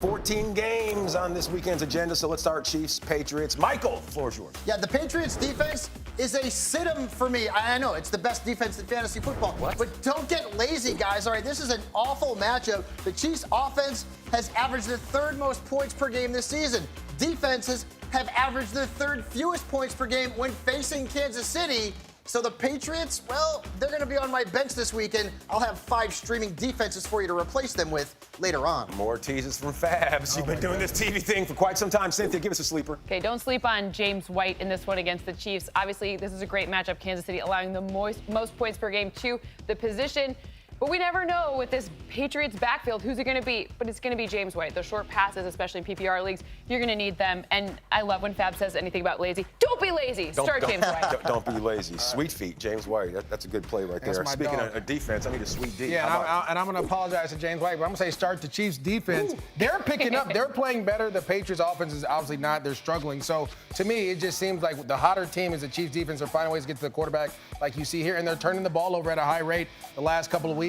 14 games on this weekend's agenda, so let's start Chiefs, Patriots. Michael, the floor is yours. Yeah, the Patriots defense is a sit-em for me. I know, it's the best defense in fantasy football. What? But don't get lazy, guys. All right, this is an awful matchup. The Chiefs offense has averaged the third most points per game this season. Defenses have averaged the third fewest points per game when facing Kansas City. So the Patriots, well, they're going to be on my bench this weekend. I'll have 5 streaming defenses for you to replace them with later on. More teases from Fabs. You've been doing this TV thing for quite some time. Cynthia, give us a sleeper. Okay, don't sleep on James White in this one against the Chiefs. Obviously, this is a great matchup. Kansas City allowing the most points per game to the position. But we never know with this Patriots backfield who's it going to be. But it's going to be James White. The short passes, especially in PPR leagues, you're going to need them. And I love when Fab says anything about lazy. Don't be lazy. Start James White. Don't be lazy. Sweet feet, James White. That's a good play right there. Speaking of defense, I need a sweet D. Yeah, and I'm going to apologize to James White, but I'm going to say start the Chiefs defense. Ooh. They're picking up. They're playing better. The Patriots offense is obviously not. They're struggling. So to me, it just seems like the hotter team is the Chiefs defense. They're finding ways to get to the quarterback like you see here, and they're turning the ball over at a high rate the last couple of weeks.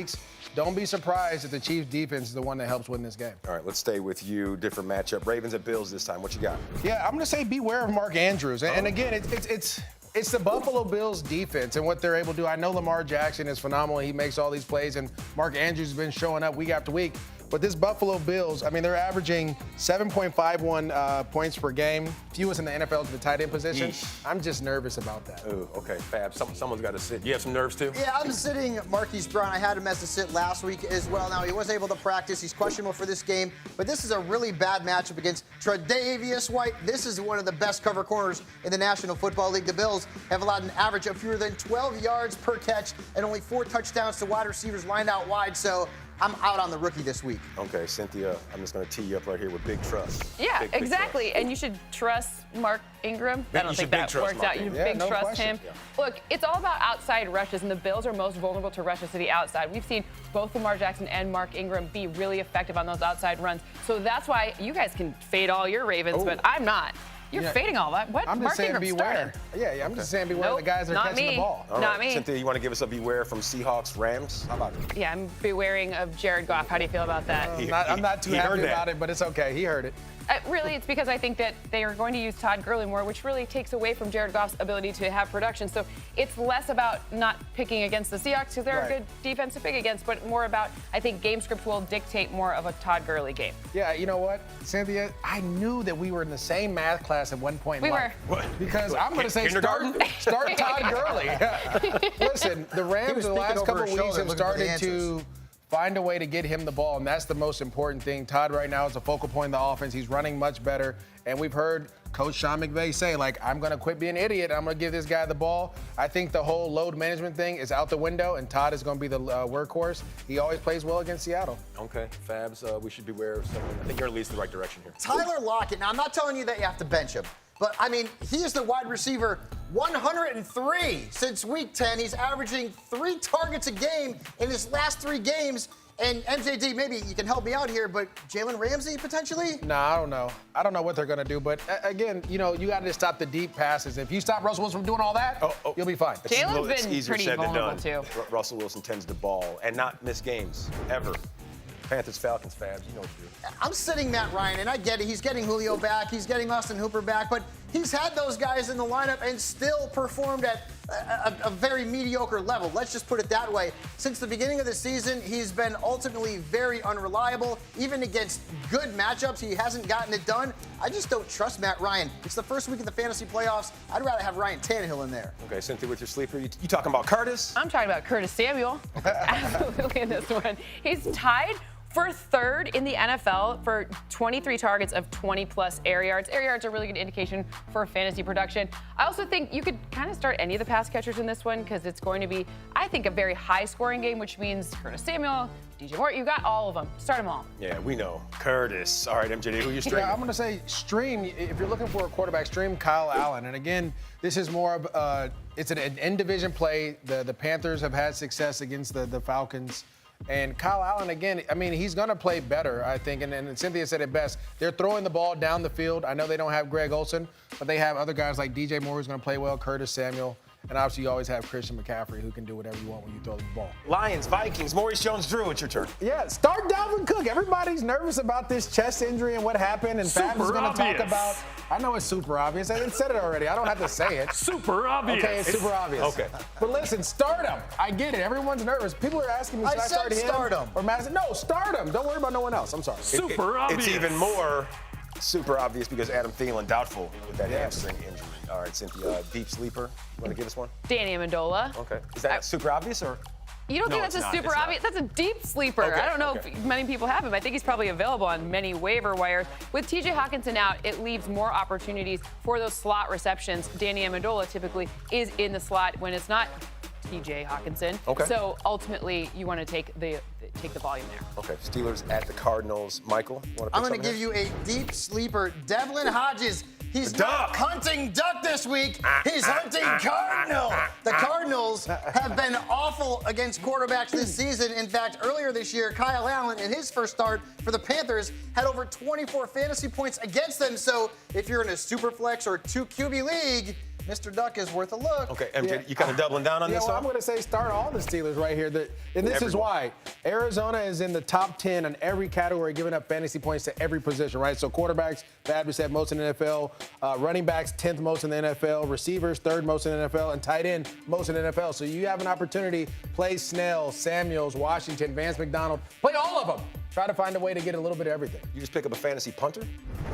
Don't be surprised if the Chiefs defense is the one that helps win this game. All right, let's stay with you. Different matchup. Ravens at Bills this time. What you got? Yeah, I'm going to say beware of Mark Andrews. And again, it's the Buffalo Bills defense and what they're able to do. I know Lamar Jackson is phenomenal. He makes all these plays, and Mark Andrews has been showing up week after week. But this Buffalo Bills, I mean, they're averaging 7.51 points per game, fewest in the NFL to the tight end position. Yeesh. I'm just nervous about that. Ooh, okay, Fab. Someone's got to sit. You have some nerves too? Yeah, I'm sitting Marquis Brown. I had him as a sit last week as well. Now, he wasn't able to practice. He's questionable for this game. But this is a really bad matchup against Tre'Davious White. This is one of the best cover corners in the National Football League. The Bills have allowed an average of fewer than 12 yards per catch and only 4 touchdowns to wide receivers lined out wide. So I'm out on the rookie this week. Okay, Cynthia, I'm just going to tee you up right here with big trust. Yeah, big exactly. trust. And you should trust Mark Ingram. Yeah, I don't you think should big that trust works Mark out. You Ingram. big Yeah, no trust question. him. Yeah. Look, it's all about outside rushes, and the Bills are most vulnerable to rushes to the outside. We've seen both Lamar Jackson and Mark Ingram be really effective on those outside runs. So that's why you guys can fade all your Ravens, but I'm not. You're fading all that. What? I'm just Mark saying Ingram beware. started. Yeah, I'm just saying beware of the guys that are catching the ball. All Not right, me. Cynthia, you want to give us a beware from Seahawks, Rams? How about it? Yeah, I'm bewaring of Jared Goff. How do you feel about that? I'm not too happy about it, but it's okay. He heard it. Really, it's because I think that they are going to use Todd Gurley more, which really takes away from Jared Goff's ability to have production. So it's less about not picking against the Seahawks because they're a good defense to pick against, but more about, I think, game script will dictate more of a Todd Gurley game. Yeah, you know what, Cynthia? I knew that we were in the same math class at one point in life. We were. Because I'm going to say Kindergarten? start Todd Gurley. Listen, the Rams the last couple of weeks have started to find a way to get him the ball, and that's the most important thing. Todd right now is the focal point of the offense. He's running much better, and we've heard Coach Sean McVay say, like, I'm going to quit being an idiot. I'm going to give this guy the ball. I think the whole load management thing is out the window, and Todd is going to be the workhorse. He always plays well against Seattle. Okay, Fabs, we should beware of someone. I think you're at least in the right direction here. Tyler Lockett. Now, I'm not telling you that you have to bench him, but, I mean, he is the wide receiver 103 since week 10. He's averaging 3 targets a game in his last 3 games. And MJD, maybe you can help me out here, but Jalen Ramsey potentially? No, I don't know. I don't know what they're going to do. But, again, you know, you got to stop the deep passes. If you stop Russell Wilson from doing all that, you'll be fine. Jalen's been pretty vulnerable, too. Russell Wilson tends to ball and not miss games, ever. Panthers, Falcons, Fabs, you know what to do. I'm sitting Matt Ryan, and I get it. He's getting Julio back. He's getting Austin Hooper back. But he's had those guys in the lineup and still performed at a very mediocre level. Let's just put it that way. Since the beginning of the season, he's been ultimately very unreliable. Even against good matchups, he hasn't gotten it done. I just don't trust Matt Ryan. It's the first week of the fantasy playoffs. I'd rather have Ryan Tannehill in there. Okay, Cynthia, with your sleeper, you talking about Curtis? I'm talking about Curtis Samuel. Absolutely in this one. He's tied for third in the NFL for 23 targets of 20-plus air yards. Air yards are a really good indication for fantasy production. I also think you could kind of start any of the pass catchers in this one because it's going to be, I think, a very high-scoring game, which means Curtis Samuel, DJ Moore, you got all of them. Start them all. Yeah, we know. Curtis. All right, MJD, who you streaming? Yeah, I'm going to say stream. If you're looking for a quarterback, stream Kyle Allen. And again, this is more of it's an in-division play. The Panthers have had success against the Falcons. And Kyle Allen, again, I mean, he's going to play better, I think. And Cynthia said it best. They're throwing the ball down the field. I know they don't have Greg Olsen, but they have other guys like DJ Moore who's going to play well, Curtis Samuel. And obviously, you always have Christian McCaffrey who can do whatever you want when you throw the ball. Lions, Vikings, Maurice Jones-Drew, it's your turn. Yeah, start Dalvin Cook. Everybody's nervous about this chest injury and what happened, and Fab is going to talk about. I know it's super obvious. I said it already. I don't have to say it. Super obvious. Okay, it's super obvious. Okay. But listen, start him. I get it. Everyone's nervous. People are asking me, should I start him? Start him. Or Madison? No, start him. Don't worry about no one else. I'm sorry. Super obvious. It's even more super obvious because Adam Thielen doubtful with that hamstring injury. All right, Cynthia, deep sleeper. You want to give us one? Danny Amendola. Okay. Is that super obvious or? You don't think No, that's it's a not. super It's not. obvious? That's a deep sleeper. Okay, I don't know okay. if many people have him. I think he's probably available on many waiver wires. With TJ Hawkinson out, it leaves more opportunities for those slot receptions. Danny Amendola typically is in the slot when it's not TJ Hawkinson. Okay. So ultimately, you want to take the volume there. Okay. Steelers at the Cardinals. Michael, you want to I'm going to give you a deep sleeper. Devlin Hodges. He's not hunting duck this week. He's hunting Cardinal. The Cardinals have been awful against quarterbacks this season. In fact, earlier this year, Kyle Allen, in his first start for the Panthers, had over 24 fantasy points against them. So if you're in a super flex or 2 QB league, Mr. Duck is worth a look. Okay, MJ, you kind of doubling down on this well, one? I'm going to say start all the Steelers right here. And this is why. Arizona is in the top 10 in every category, giving up fantasy points to every position, right? So quarterbacks, Fab just said, most in the NFL. Running backs, 10th most in the NFL. Receivers, 3rd most in the NFL. And tight end, most in the NFL. So you have an opportunity, play Snell, Samuels, Washington, Vance McDonald. Play all of them. Try to find a way to get a little bit of everything. You just pick up a fantasy punter?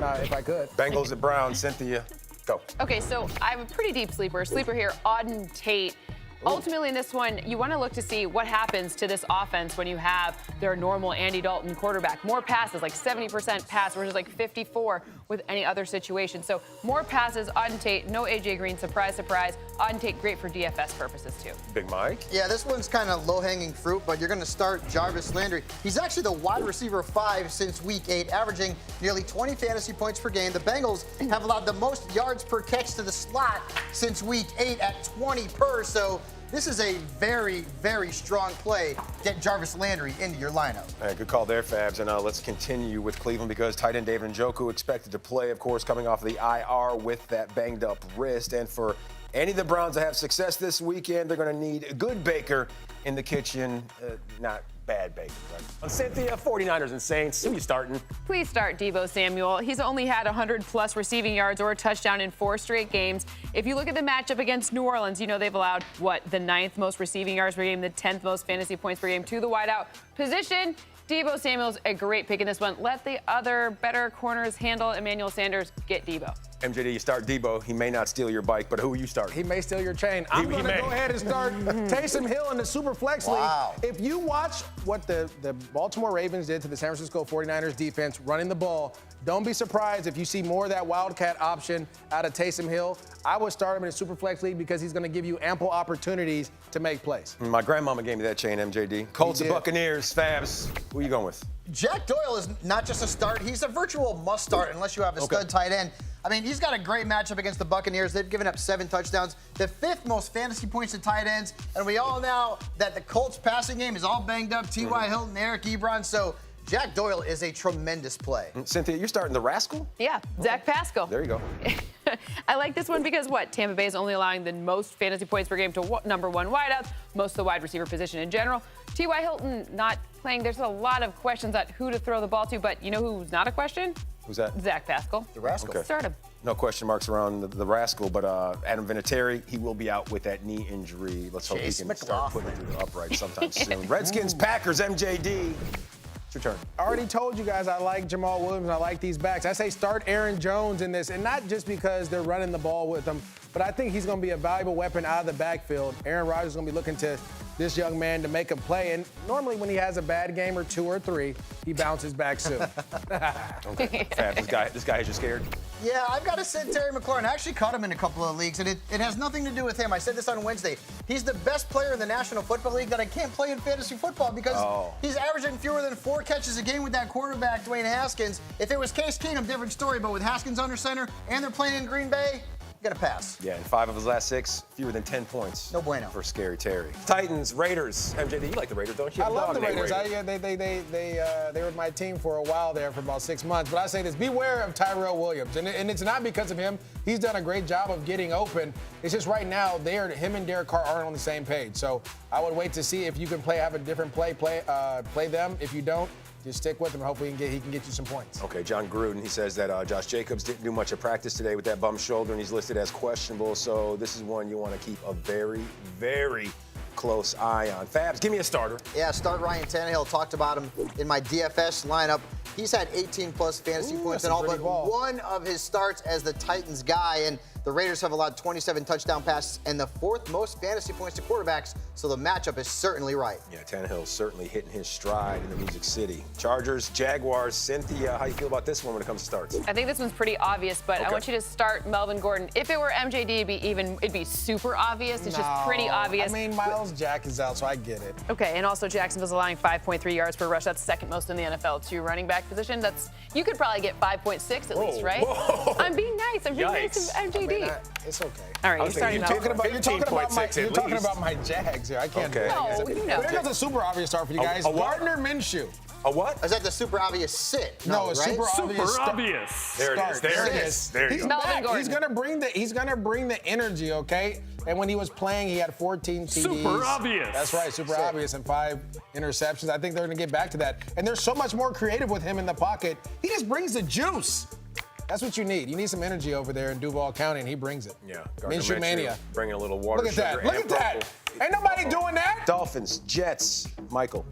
If I could. Bengals at Browns. Cynthia, go. Okay, so I have a pretty deep sleeper. Sleeper here, Auden Tate. Ultimately, in this one, you want to look to see what happens to this offense when you have their normal Andy Dalton quarterback. More passes, like 70% pass versus like 54 with any other situation. So more passes, Auden Tate, no A.J. Green, surprise, surprise. Auden Tate, great for DFS purposes too. Big Mike. Yeah, this one's kind of low-hanging fruit, but you're going to start Jarvis Landry. He's actually the wide receiver 5 since week 8, averaging nearly 20 fantasy points per game. The Bengals have allowed the most yards per catch to the slot since week 8 at 20 per. So this is a very, very strong play. Get Jarvis Landry into your lineup. All right, good call there, Fabs. And let's continue with Cleveland because tight end David Njoku expected to play, of course, coming off of the IR with that banged-up wrist. And for any of the Browns to have success this weekend, they're going to need a good baker in the kitchen, not bad baker. Right? On Cynthia, 49ers and Saints, who you starting? Please start Deebo Samuel. He's only had 100-plus receiving yards or a touchdown in 4 straight games. If you look at the matchup against New Orleans, you know they've allowed, the 9th most receiving yards per game, the 10th most fantasy points per game to the wideout position. Deebo Samuel's a great pick in this one. Let the other better corners handle Emmanuel Sanders. Get Deebo. MJD, you start Debo. He may not steal your bike, but who are you starting? He may steal your chain. I'm going to go ahead and start Taysom Hill in the Super Flex League. If you watch what the Baltimore Ravens did to the San Francisco 49ers defense running the ball, don't be surprised if you see more of that Wildcat option out of Taysom Hill. I would start him in a Super Flex League because he's going to give you ample opportunities to make plays. My grandmama gave me that chain, MJD. Colts and Buccaneers, Fabs. Who are you going with? Jack Doyle is not just a start, he's a virtual must start unless you have a stud tight end. I mean, he's got a great matchup against the Buccaneers. They've given up 7 touchdowns, the 5th most fantasy points to tight ends. And we all know that the Colts passing game is all banged up. T.Y. Hilton, Eric Ebron. So Jack Doyle is a tremendous play. Cynthia, you're starting the Rascal? Yeah, Zach Pascal. There you go. I like this one because Tampa Bay is only allowing the most fantasy points per game to number 1 wideouts, most of the wide receiver position in general. T.Y. Hilton not playing. There's a lot of questions on who to throw the ball to, but you know who's not a question? Who's that? Zach Pascal. The Rascal. Okay. Start him. No question marks around the Rascal, but Adam Vinatieri, he will be out with that knee injury. Let's hope Chase he can start putting it through the upright sometime soon. Redskins, Packers, MJD. It's your turn. I already told you guys I like Jamal Williams and I like these backs. I say start Aaron Jones in this, and not just because they're running the ball with him, but I think he's going to be a valuable weapon out of the backfield. Aaron Rodgers is going to be looking to this young man to make a play, and normally when he has a bad game or 2 or 3, he bounces back soon. Okay, Fab, this guy has you scared? Yeah, I've got to send Terry McLaurin. I actually caught him in a couple of leagues, and it has nothing to do with him. I said this on Wednesday. He's the best player in the National Football League that I can't play in fantasy football because he's averaging fewer than 4 catches a game with that quarterback, Dwayne Haskins. If it was Case Keenum, different story, but with Haskins under center and they're playing in Green Bay, Get a pass. Yeah, in 5 of his last 6, fewer than 10 points. No bueno. For Scary Terry. Titans, Raiders. MJD, you like the Raiders, don't you? I love the Raiders. They were my team for a while there for about 6 months. But I say this, beware of Tyrell Williams. And it's not because of him. He's done a great job of getting open. It's just right now, him and Derek Carr aren't on the same page. So I would wait to see if you can have a different play them. If you don't, just stick with him. Hopefully he can get you some points. Okay, Jon Gruden, he says that Josh Jacobs didn't do much of practice today with that bum shoulder, and he's listed as questionable. So this is one you want to keep a very, very close eye on. Fabs, give me a starter. Yeah, start Ryan Tannehill. Talked about him in my DFS lineup. He's had 18-plus fantasy points in all but one of his starts as the Titans guy. And the Raiders have allowed 27 touchdown passes and the 4th most fantasy points to quarterbacks, so the matchup is certainly right. Yeah, Tannehill's certainly hitting his stride in the Music City. Chargers, Jaguars. Cynthia, how you feel about this one when it comes to starts? I think this one's pretty obvious, but I want you to start Melvin Gordon. If it were MJD, it'd be super obvious. It's just pretty obvious. I mean, Miles Jack is out, so I get it. Okay, and also Jacksonville's allowing 5.3 yards per rush. That's second most in the NFL to running back position. You could probably get 5.6 at least, right? Whoa. I'm being nice. I'm being nice to MJD. It's okay. All right, you're starting you're talking about my Jags here. I can't do Okay. No, you know. But here's a super obvious start for you guys. Gardner Minshew. A what? Is that the super obvious sit? No, right? super obvious. There it is. There it is. There you go. Melvin Gordon. He's gonna bring the energy, okay? And when he was playing, he had 14 TDs. Super obvious. That's right, super obvious, and 5 interceptions. I think they're gonna get back to that. And they're so much more creative with him in the pocket. He just brings the juice. That's what you need. You need some energy over there in Duval County, and he brings it. Yeah, Minshew mania. Bringing a little water. Look at that. Look at that. Ain't nobody doing that. Dolphins, Jets, Michael.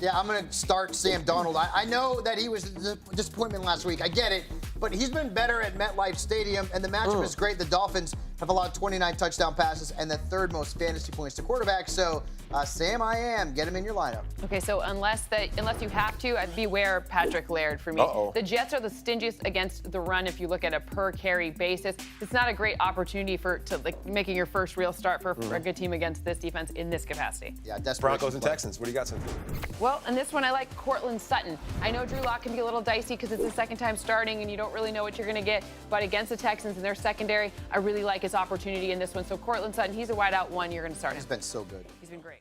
Yeah, I'm going to start Sam Darnold. I know that he was a disappointment last week. I get it. But he's been better at MetLife Stadium, and the matchup is great. The Dolphins have allowed 29 touchdown passes and the 3rd most fantasy points to quarterbacks. So, Sam, get him in your lineup. Okay, so unless you have to, I'd beware Patrick Laird for me. The Jets are the stingiest against the run if you look at a per carry basis. It's not a great opportunity to making your first real start for a good team against this defense in this capacity. Yeah, desperate. Broncos and Texans. What do you got, Cynthia? Well, in this one, I like Cortland Sutton. I know Drew Lock can be a little dicey because it's his second time starting and you don't really know what you're going to get. But against the Texans and their secondary, I really like his opportunity in this one. So Cortland Sutton, he's a wideout one. You're going to start him. He's been so good. He's been great.